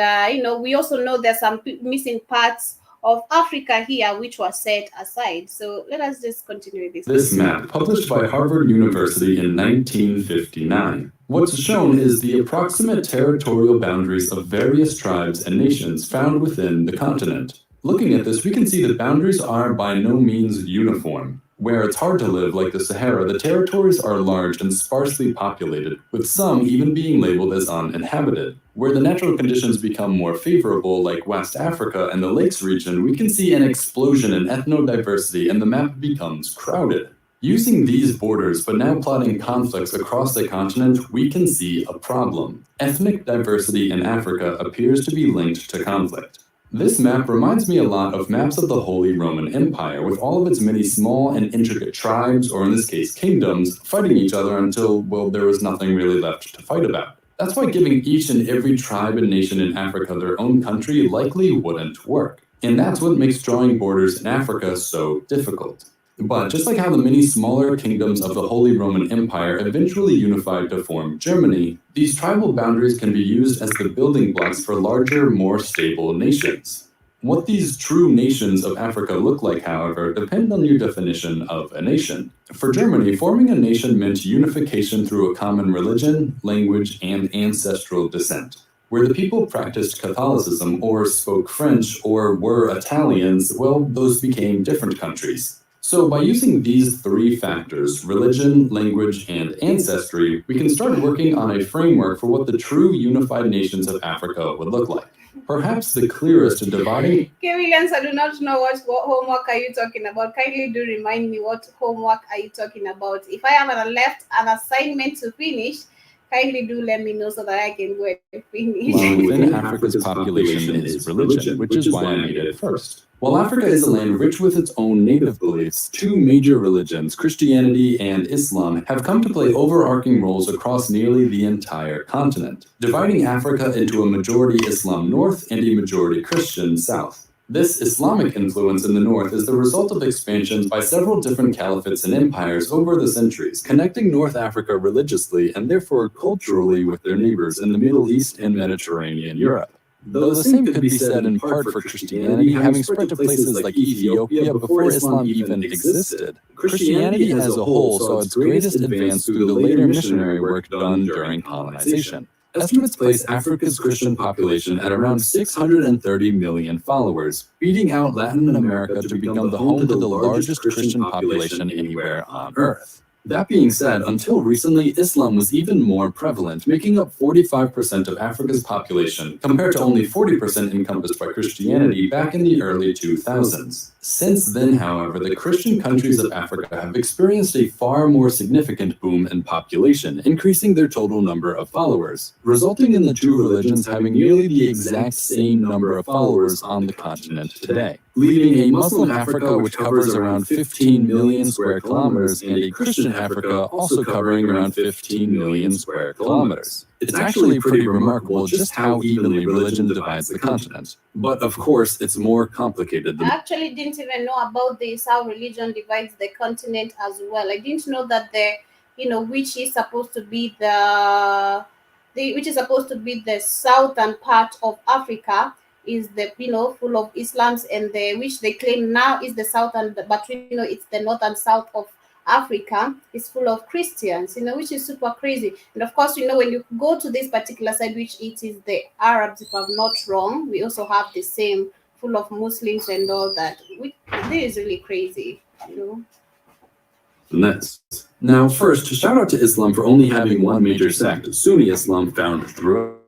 we also know there's some missing parts of Africa here which were set aside. So let us just continue with This map, published by Harvard University in 1959. What's shown is the approximate territorial boundaries of various tribes and nations found within the continent. Looking at this, we can see that boundaries are by no means uniform. Where it's hard to live, like the Sahara, the territories are large and sparsely populated, with some even being labeled as uninhabited. Where the natural conditions become more favorable, like West Africa and the Lakes region, we can see an explosion in ethnodiversity and the map becomes crowded. Using these borders, but now plotting conflicts across the continent, we can see a problem. Ethnic diversity in Africa appears to be linked to conflict. This map reminds me a lot of maps of the Holy Roman Empire, with all of its many small and intricate tribes, or in this case kingdoms, fighting each other until, well, there was nothing really left to fight about. That's why giving each and every tribe and nation in Africa their own country likely wouldn't work. And that's what makes drawing borders in Africa so difficult. But just like how the many smaller kingdoms of the Holy Roman Empire eventually unified to form Germany, these tribal boundaries can be used as the building blocks for larger, more stable nations. What these true nations of Africa look like, however, depend on your definition of a nation. For Germany, forming a nation meant unification through a common religion, language, and ancestral descent. Where the people practiced Catholicism or spoke French or were Italians, well, those became different countries. So by using these three factors, religion, language, and ancestry, we can start working on a framework for what the true unified nations of Africa would look like. Perhaps the clearest dividing... Okay, Williams, I do not know what homework are you talking about. Kindly do remind me what homework are you talking about. If I have left an assignment to finish, kindly do let me know so that I can go and finish. Well, within Africa's population is religion, which is why I made it first. While Africa is a land rich with its own native beliefs, two major religions, Christianity and Islam, have come to play overarching roles across nearly the entire continent, dividing Africa into a majority Islam north and a majority Christian south. This Islamic influence in the north is the result of expansions by several different caliphates and empires over the centuries, connecting North Africa religiously and therefore culturally with their neighbors in the Middle East and Mediterranean Europe. Though the same could be said in part for Christianity, having spread to places like Ethiopia before Islam even existed, Christianity as a whole saw its greatest advance through the later missionary work done during colonization. Estimates place Africa's Christian population at around 630 million followers, beating out Latin America to become the home to the largest Christian population anywhere on Earth. That being said, until recently, Islam was even more prevalent, making up 45% of Africa's population, compared to only 40% encompassed by Christianity back in the early 2000s. Since then, however, the Christian countries of Africa have experienced a far more significant boom in population, increasing their total number of followers, resulting in the two religions having nearly the exact same number of followers on the continent today, leaving a Muslim Africa which covers around 15 million square kilometers and a Christian Africa also covering around 15 million square kilometers. It's actually pretty remarkable just how evenly religion divides the continent. But of course, it's more complicated than... I actually didn't even know about this, how religion divides the continent as well. I didn't know that which is supposed to be the southern part of Africa is the full of Islams, and the which they claim now is the southern, but it's the north and south of Africa is full of Christians, which is super crazy. And of course, when you go to this particular side, which it is the Arabs, if I'm not wrong, we also have the same full of Muslims and all that. This is really crazy, This. Now, first, shout out to Islam for only having one major sect, Sunni Islam, found throughout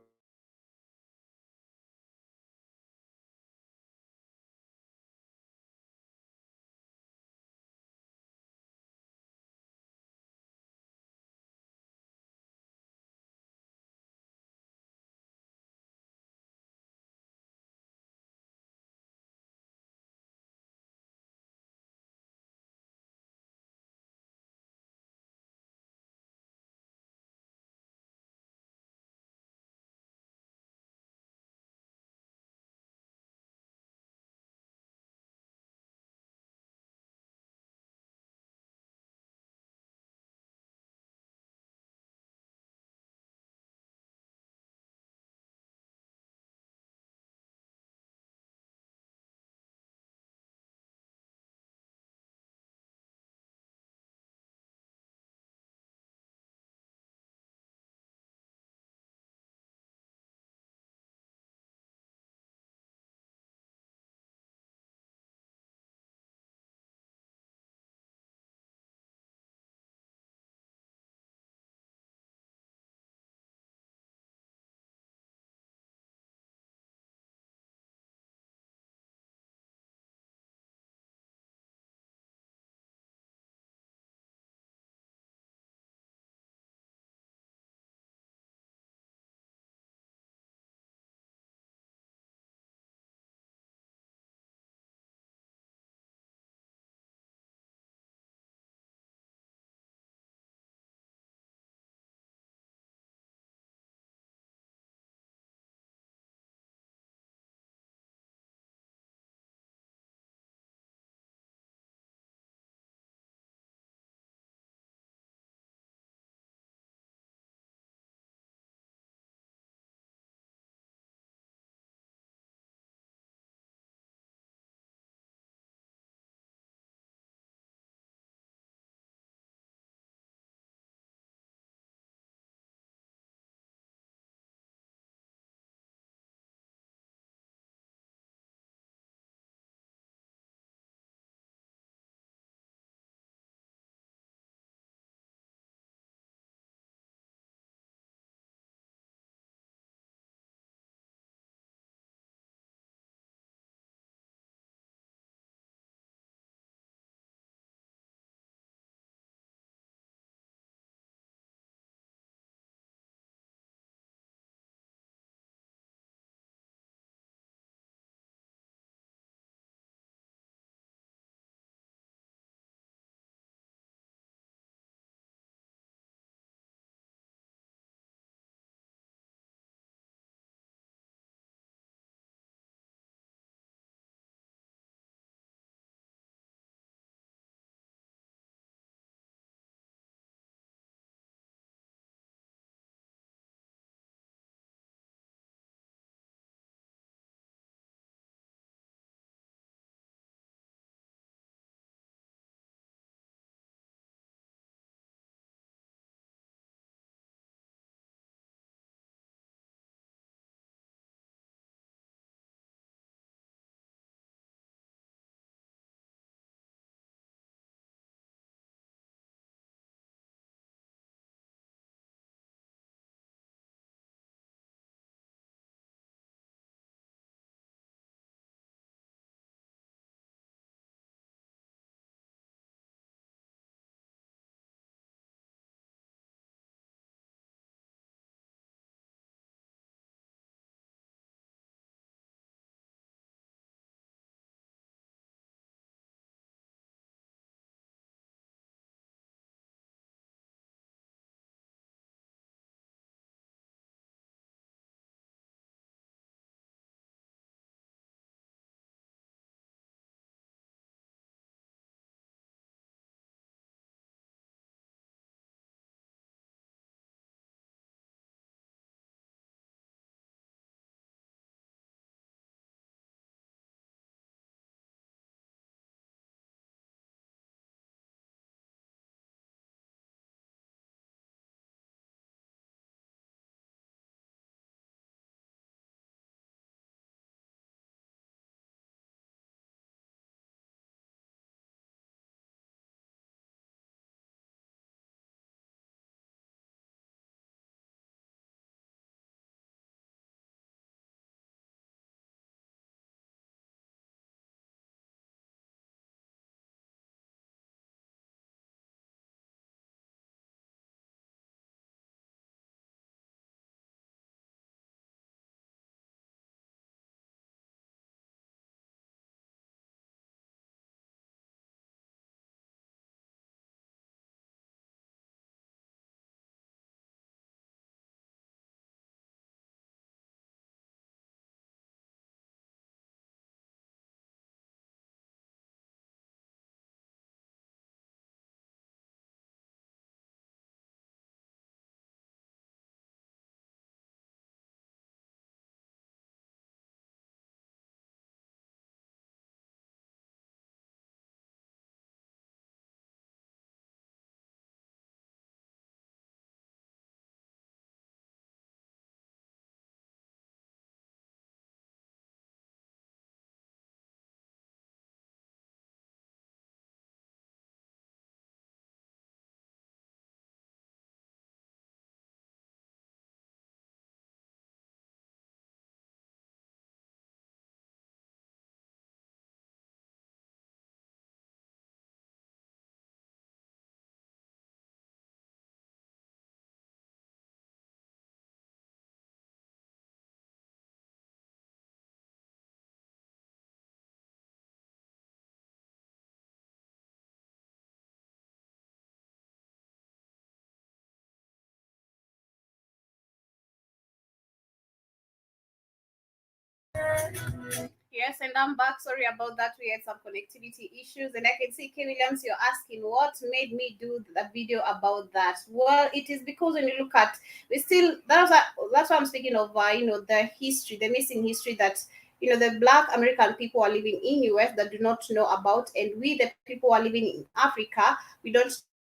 Yes, and I'm back. Sorry about that. We had some connectivity issues, and I can see K Williams. You're asking what made me do the video about that. Well, it is because when you look at, that's why I'm speaking of the history, the missing history that the Black American people are living in US that do not know about, and we the people who are living in Africa, we don't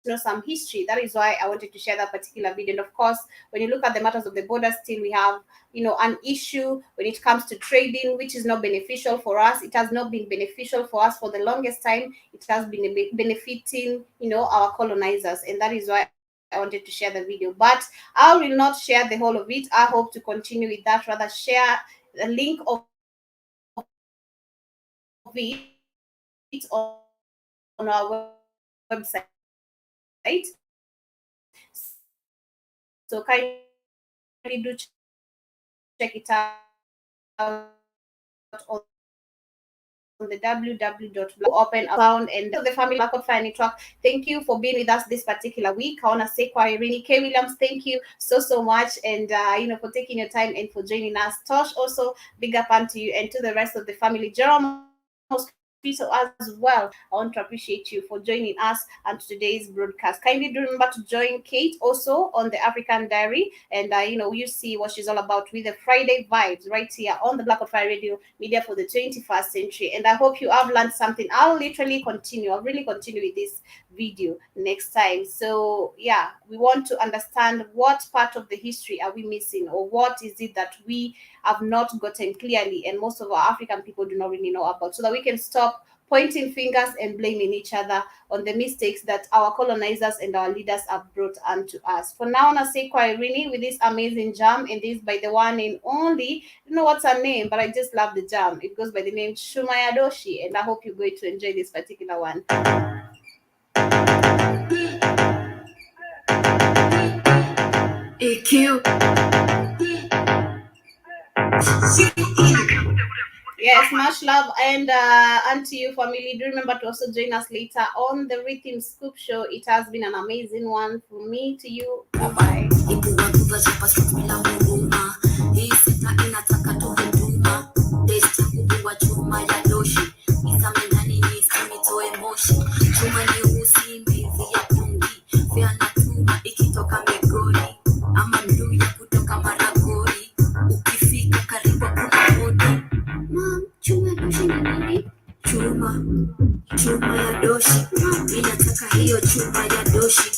know some history. That is why I wanted to share that particular video. And of course, when you look at the matters of the border, still we have an issue when it comes to trading, which is not beneficial for us. It has not been beneficial for us for the longest time. It has been benefiting our colonizers, and that is why I wanted to share the video. But I will not share the whole of it. I hope to continue with that, rather share the link of it on our website. So kindly do check it out on the www.open account and the Family Blackout Fire Network. Thank you for being with us this particular week. I want to say kwa Irene K. Williams, thank you so much, and for taking your time and for joining us. Tosh, also big up unto you, and to the rest of the family. Jerome as well, I want to appreciate you for joining us on today's broadcast. Kindly do remember to join Kate also on the African Diary, and you see what she's all about with the Friday vibes right here on the Black of Fire Radio Media for the 21st century. And I hope you have learned something. I'll really continue with this video next time. So yeah, we want to understand what part of the history are we missing, or what is it that we have not gotten clearly, and most of our African people do not really know about, so that we can stop pointing fingers and blaming each other on the mistakes that our colonizers and our leaders have brought onto us. For now, I say kwa Irene with this amazing jam, and this by the one and only, I don't know what's her name, but I just love the jam. It goes by the name Shumaya Doshi, and I hope you're going to enjoy this particular one. EQ. Yes, much love and to you, family. Do remember to also join us later on the Rhythm Scoop Show. It has been an amazing one from me to you. Bye-bye. Chuma ya doshi, ninataka hiyo chuma ya doshi.